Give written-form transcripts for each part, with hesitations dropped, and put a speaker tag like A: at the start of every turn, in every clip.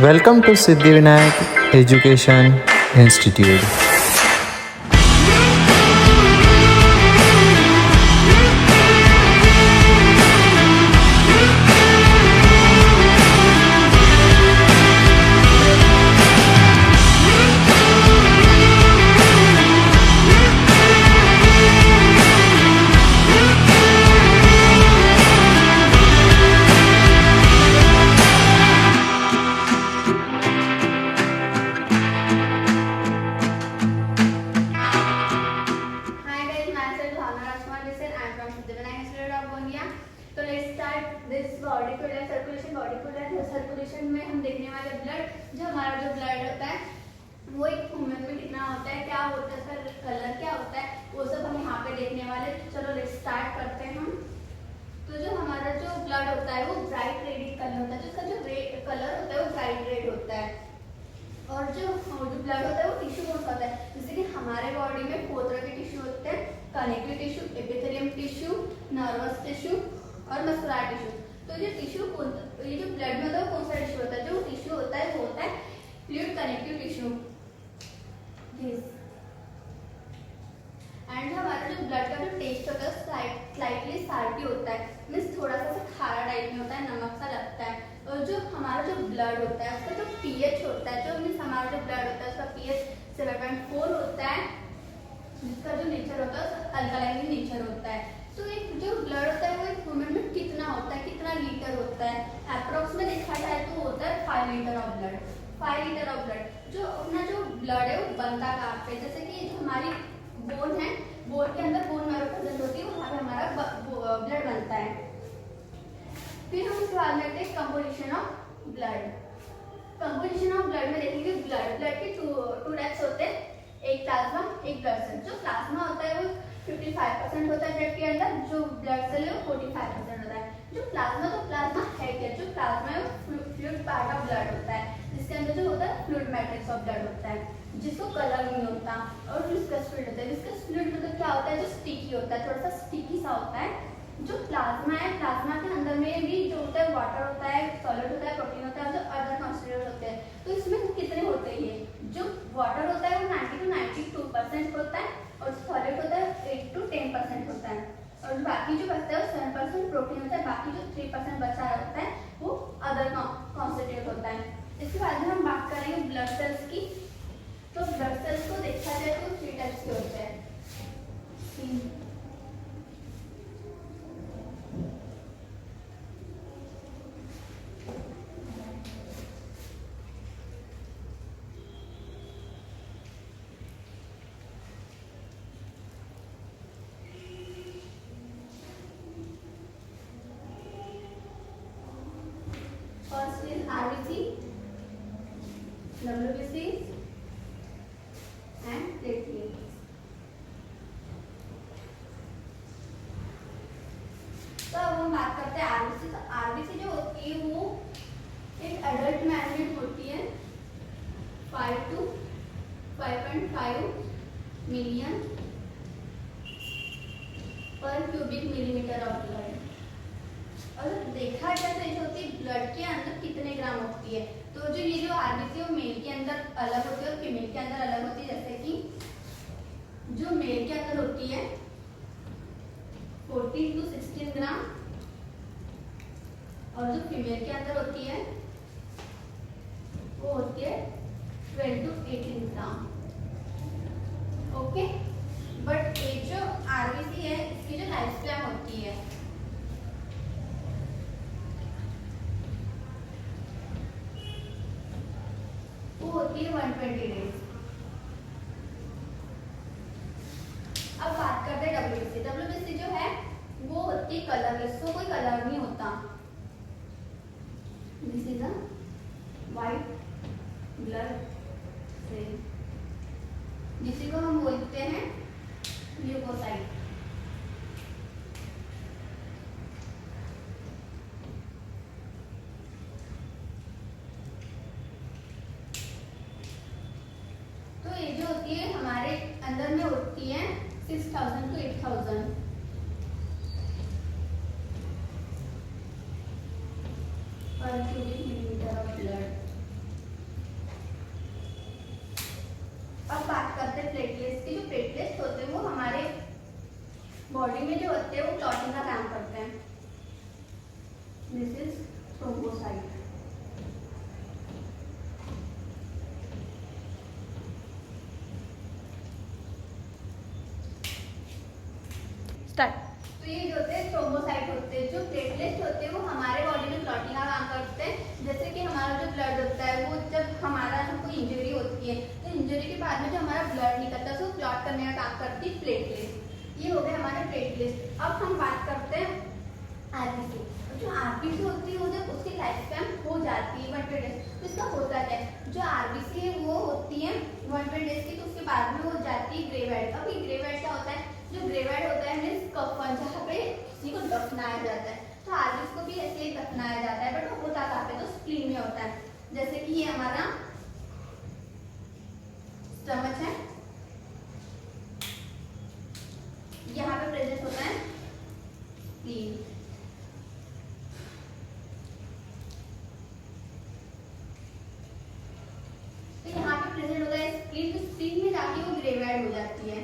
A: Welcome to Siddhivinayak Education Institute.
B: Hi guys, myself Bhavna Rajkumar this and I am from Siddhivinayak Institute of Gonia. तो let's start this body circulation में हम देखने वाले blood, जो हमारा जो blood होता है वो एक ह्यूमन में कितना होता है, क्या होता है, उसका कलर क्या होता है, वो सब हम यहाँ पे देखने वाले। चलो लेट्स स्टार्ट करते हैं हम। तो जो हमारा जो ब्लड होता है वो ब्राइट रेड कलर होता है, जो उसका जो कलर होता है वो ब्राइट रेड होता है। और जो ब्लड होता है वो टिश्यू कौन सा होता है, जैसे कि हमारे बॉडी में 4 तरह के टिश्यू होते हैं, connective tissue, epithelium tissue, nervous tissue और मस्कुलर टिश्यू। तो ये टिश्यू ये जो ब्लड में होता है कौन सा टिश्यू होता है, जो टिश्यू होता है वो होता है फ्लूइड कनेक्टिव टिश्यू। एंड हमारा जो ब्लड का जो टेस्ट होता है स्लाइटली साल्टी होता है, मीन्स थोड़ा सा खारा टाइप में होता है, नमक सा लगता है। और जो हमारा जो ब्लड होता है उसका जो पीएच होता है, जो मीन्स हमारा जो ब्लड होता है उसका पीएच 7.4 होता है, जिसका जो नेचर होता है अल्कलाइन नेचर होता है। तो एक जो ब्लड होता है वो एक ह्यूमन में कितना होता है, कितना लीटर होता है, अप्रोक्स में देखा जाए तो होता है 5 litre of blood. 5 litre of blood. जो अपना जो ब्लड है वो बनता कहाँ पे, जैसे कि जो हमारी बोन है, बोन के अंदर बोन मैरो प्रेजेंट होती है, वहाँ पे हमारा ब्लड बनता है। फिर हम उसके बाद में देखते हैं composition of blood. Composition of blood में देखेंगे ब्लड के टू टाइप्स होते हैं, एक प्लाज्मा एक ब्लड सेल। जो प्लाज्मा होता है वो 55% होता है ब्लड के अंदर, जो ब्लड सेल है वो 45% होता है। जो प्लाज्मा है क्या, जो प्लाज्मा है वो फ्लूइड पार्ट ऑफ ब्लड होता है, जिसके अंदर जो होता है फ्लूइड मैट्रिक्स ऑफ ब्लड होता है, जिसको कलर नहीं होता। और विस्कस फ्लूइड होता है। विस्कस फ्लूइड मतलब क्या होता है, जो स्टिकी होता है, थोड़ा सा स्टिकी सा होता है। जो प्लाज्मा है, प्लाज्मा के अंदर में भी जो होता है वाटर होता है, सॉलिड होता है, प्रोटीन होता है, और जो अदर कॉन्स्टिट्यूएंट होते हैं। तो इसमें कितने होते हैं, जो वाटर होता है वो 90 to 92% होता है, और सॉलिड होता है 8 to 10% होता है, और बाकी जो बचता है वो 7% प्रोटीन होता है, बाकी जो 3% बचा होता है वो अदर कॉन्स्टिट्यूएंट होता है। इसके बाद में हम बात करेंगे ब्लड सेल्स की। तो ब्लड सेल्स को देखा जाए तो 3 टाइप्स के होते हैं। First is RBC, WBC and platelets. तो अब हम बात करते हैं आरबीसी। तो आरबीसी जो होती है वो एक एडल्ट मैन में होती है 5 to 5.5 मिलियन पर क्यूबिक मिलीमीटर ऑफ ब्लड। और देखा जाए तो ये होती है ब्लड के अंदर कितने ग्राम होती है। तो जो ये जो आरबीसी है वो मेल के अंदर अलग होती है और फीमेल के अंदर अलग होती है। जैसे कि जो मेल के अंदर होती है 14 to 16 ग्राम, और जो फीमेल के अंदर होती है वो होती है 12 to 18 ग्राम। ओके, बट ये जो आरबीसी है इसकी जो लाइफ स्पैन होती है वो होती है 120 डेज। अब बात करते हैं डब्ल्यूबीसी। डब्ल्यूबीसी जो है वो होती है कलरलेस, तो कोई कलर नहीं होता। This is a white blood cell, जिसी को हम बोलते हैं ल्यूकोसाइट। तो ये जो होती है हमारे अंदर में होती है 6000 to 8000 per cubic millimeter of blood। Start. तो ये जो होते हैं थ्रोम्बोसाइट होते हैं, जो प्लेटलेट्स होते हैं वो हमारे बॉडी में क्लॉटिंग का काम करते हैं। जैसे कि हमारा जो ब्लड होता है वो जब हमारा कोई इंजरी होती है तो इंजरी के बाद में जो हमारा ब्लड निकलता है उसको क्लॉट करने का काम करती है प्लेटलेट्स। ये हो गए हमारे प्लेटलेट्स। अब हम बात करते हैं आरबीसी। जो आरबीसी होती है वो जब उसकी लाइफ स्पैन हो जाती है 120 डेज, तो इसका होता है जो आरबीसी है वो होती है 120 डेज की, तो उसके बाद में हो जाती है ग्रेवाइड। अब ये ग्रेवाइड क्या होता है? जो ग्रेवाइड होता है मीन्स कफन, जहाँ पे किसी को दफनाया जाता है। तो आरबीसी को भी ऐसे ही दफनाया जाता है, बट वो होता कहाँ पे? तो स्प्लीन में होता है। जैसे कि ये हमारा स्टमच है, यहाँ पे प्रेजेंट होता है स्प्लीन। तो यहाँ पे प्रेजेंट होता है स्प्लीन, तो स्प्लीन में जाके वो ग्रेवाइड हो जाती है।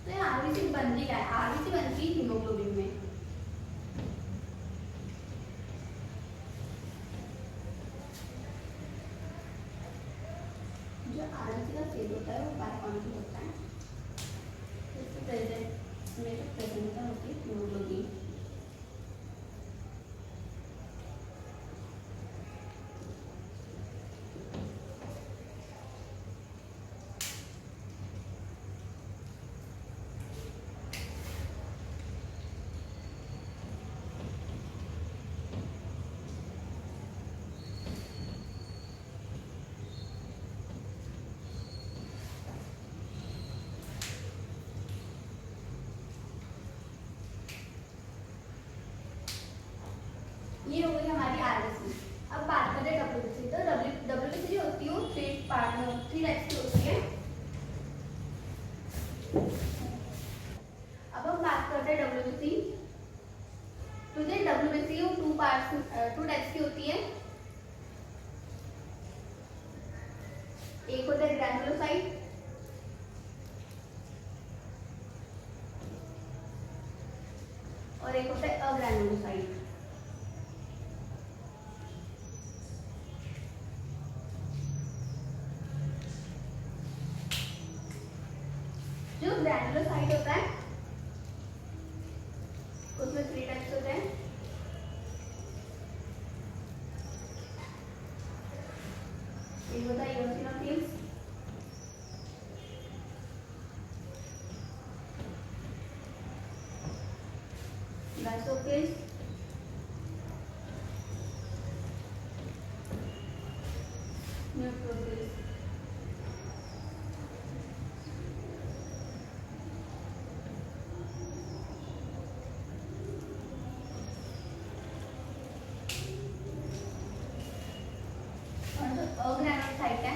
B: तो ये आरबीसी बनती क्या है? आरबीसी बनती है हीमोग्लोबिन में। जो आरबीसी का सेल होता है वो बाइकॉन्जुगेट होता है। प्रेजेंट में जो प्रेजेंट होती है हीमोग्लोबिन। ये हो गई हमारी आरबीसी। अब बात करते हैं डब्ल्यूबीसी। तो डब्ल्यूबीसी जो होती है वो थ्री पार्ट में, थ्री टाइप्स की होती है। अब हम बात करते हैं डब्ल्यूबीसी। तो ये डब्ल्यूबीसी टू टाइप्स की होती है। एक होता है ग्रैनुलोसाइट, और एक होता है अग्रैनुलोसाइट। जो ग्रैनुलोसाइट होता है उसमें थ्री टाइप्स होते हैं। एक होता है इओसिनोफिल्स, बैसोफिल्स, न्यूट्रोफिल्स। और जो अग्रैनुलोसाइट है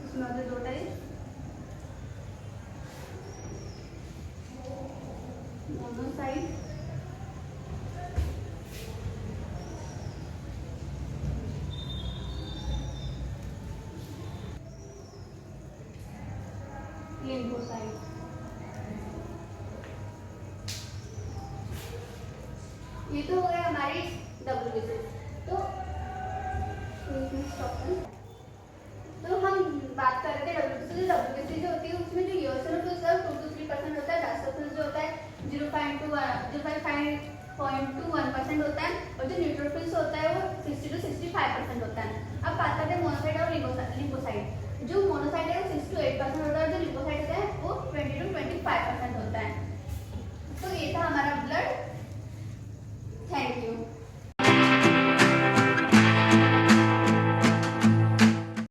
B: उसमें होते दो टाइप, मोनोसाइट लिम्फोसाइट। ये तो हो गया हमारी डब्ल्यूबीसी। तो हम बात कर रहे थे डब्ल्यूबीसी। डब्ल्यूबीसी जो होती है उसमें जो इओसिनोफिल्स है 2 to 3% होता है, बैसोफिल्स जो होता है 0.21% होता है, और जो न्यूट्रोफिल्स होता है वो 60 to 65% होता है। अब बात करते हैं मोनोसाइट और लिम्फोसाइट। जो मोनोसाइट है वो 6 to 8% होता है, और जो लिम्फोसाइट